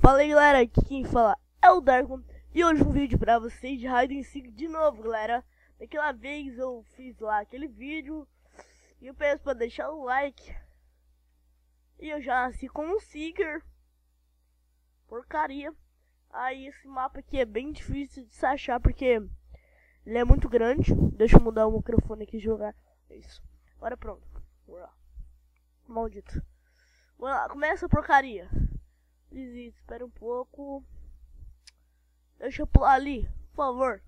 Fala aí, galera, aqui quem fala é o Darko. E hoje um vídeo pra vocês de Hide and Seek de novo, galera. Daquela vez eu fiz lá aquele vídeo e eu peço pra deixar o like. E eu já nasci com um Seeker. Porcaria. Aí esse mapa aqui é bem difícil de se achar porque ele é muito grande. Deixa eu mudar o microfone aqui e jogar. Isso. Agora pronto. Vamos lá. Maldito. Vamos lá, começa a porcaria. Desiste, espera um pouco. Deixa eu pular ali, por favor.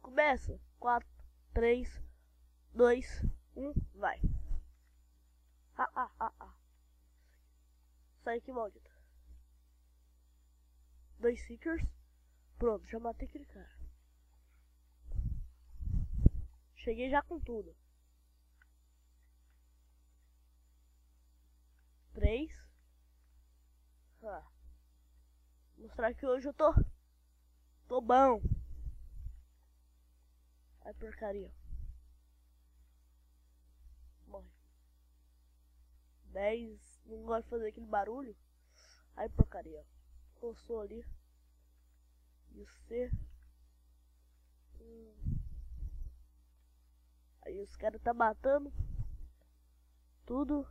Começa. 4, 3, 2, 1, vai. Sai aqui, maldito. 2 Seekers. Pronto, já matei aquele cara. Cheguei já com tudo. 3. Mostrar que hoje eu tô bom. Ai, porcaria. Morre. 10. Não gosto de fazer aquele barulho. Ai, porcaria. Coçou ali. E o C. Aí os caras tá matando tudo.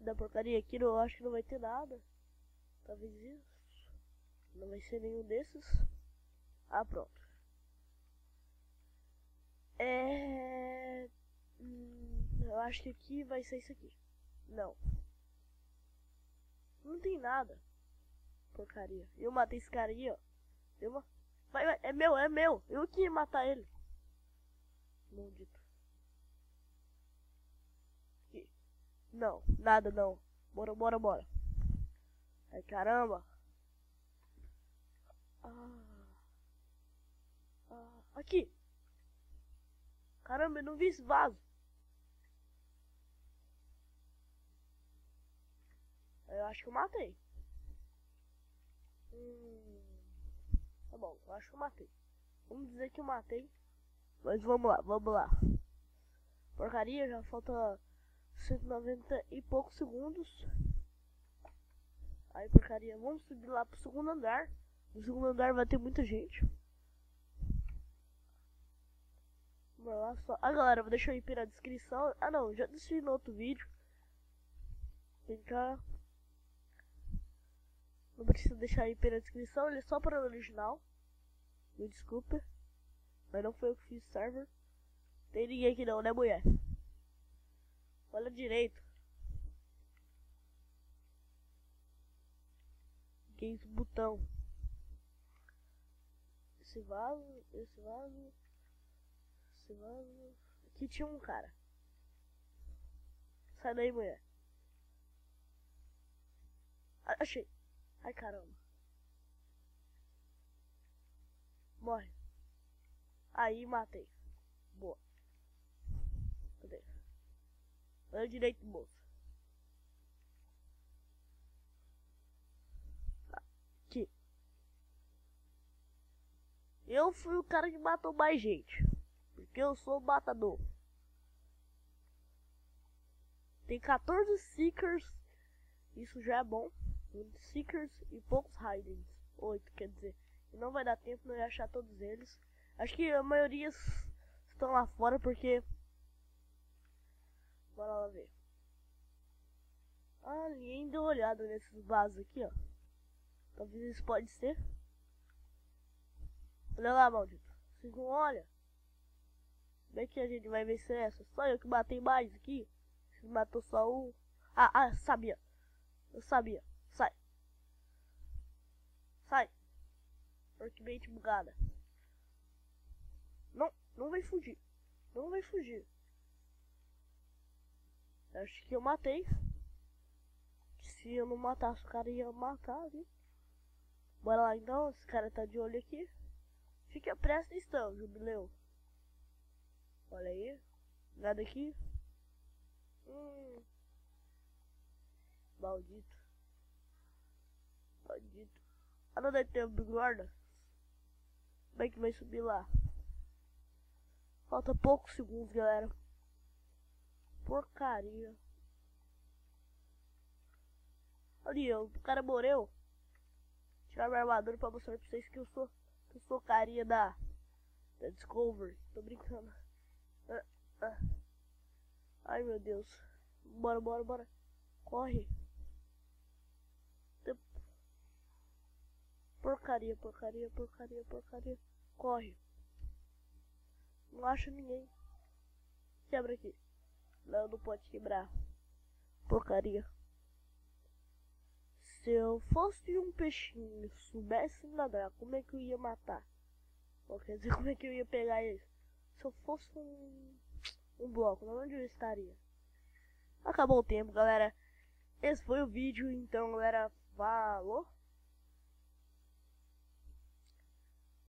Da porcaria aqui, eu acho que não vai ter nada. Talvez isso. Não vai ser nenhum desses. Ah, pronto. Eu acho que aqui vai ser isso aqui. Não. Não tem nada. Porcaria. Eu matei esse cara aí, ó. Vai. É meu. Eu que ia matar ele. Maldito. Aqui. Não, nada não. Bora. Ai, caramba. Aqui. Caramba, eu não vi esse vaso. Eu acho que eu matei. Tá bom, eu acho que eu matei. Vamos dizer que eu matei. Mas vamos lá. Porcaria, já falta 190 e poucos segundos. Aí, porcaria, vamos subir lá pro segundo andar. No segundo andar vai ter muita gente. Vamos lá só. Galera, vou deixar o IP na descrição. Não, já deixei no outro vídeo. Vem cá. Não precisa deixar o IP na descrição, ele é só para o original. Me desculpe. Mas não foi eu que fiz o server. Tem ninguém aqui não, né, mulher? Olha direito. Que esse botão. Esse vaso. Aqui tinha um cara. Sai daí, mulher. Achei. Ai, caramba. Morre. Aí, matei. Boa. Cadê? Olha direito, moço. Aqui. Eu fui o cara que matou mais gente. Porque eu sou o matador. Tem 14 Seekers. Isso já é bom. Seekers e poucos Hidings. 8, quer dizer. E não vai dar tempo de eu achar todos eles. Acho que a maioria estão lá fora porque... Bora lá ver. Ninguém deu olhada nesses vasos aqui, ó. Talvez isso pode ser. Olha lá, maldito. Vocês não olham? Como é que a gente vai vencer essa? Só eu que matei mais aqui. Você matou só um. Sabia. Eu sabia. Sai. Workbench bugada. Não vai fugir. Eu acho que eu matei. Se eu não matasse, o cara ia matar, viu? Bora lá então. Esse cara tá de olho aqui. Fique presta atenção, jubileu. Olha aí. Nada aqui. Maldito. Não deve ter um bigorda. Como é que vai subir lá? Falta poucos segundos, galera. Porcaria. Ali, o cara morreu. Tirar minha armadura pra mostrar pra vocês que eu sou carinha da Discovery. Tô brincando. Ai, meu Deus. Bora, bora, bora. Corre. Porcaria, porcaria, porcaria, porcaria. Corre. Não acho ninguém. Quebra aqui. Não, não pode quebrar. Porcaria. Se eu fosse um peixinho e soubesse nadar, como é que eu ia matar? Ou quer dizer, como é que eu ia pegar eles? Se eu fosse um bloco, onde eu estaria? Acabou o tempo, galera. Esse foi o vídeo, então, galera. Falou!